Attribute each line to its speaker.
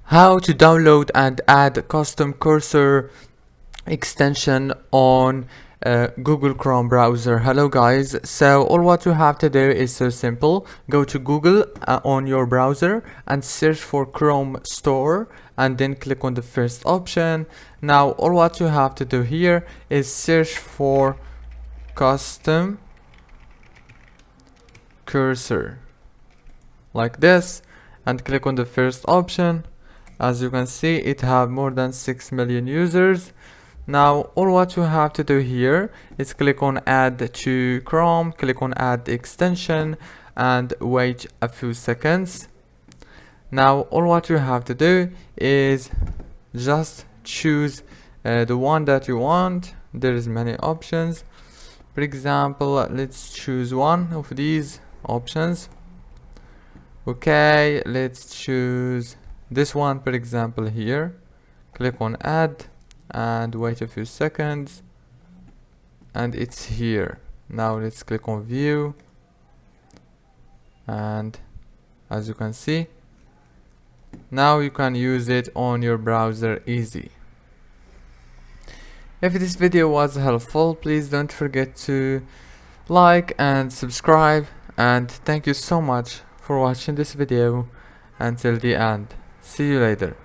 Speaker 1: How to download and add custom cursor extension on Google Chrome browser. Hello guys, so all what you have to do is so simple. Go to Google on your browser and search for Chrome Store and then click on the first option. Now all what you have to do here is search for custom cursor like this and click on the first option. As you can see, it have more than 6 million users. Now all what you have to do here is click on add to Chrome, click on add extension and wait a few seconds. Now all what you have to do is just choose the one that you want. There is many options. For example, let's choose one of these options. Okay, let's choose this one, for example. Here click on add and wait a few seconds and it's here. Now let's click on view, and as you can see, now you can use it on your browser easy. If this video was helpful, please don't forget to like and subscribe, and thank you so much for watching this video until the end. See you later.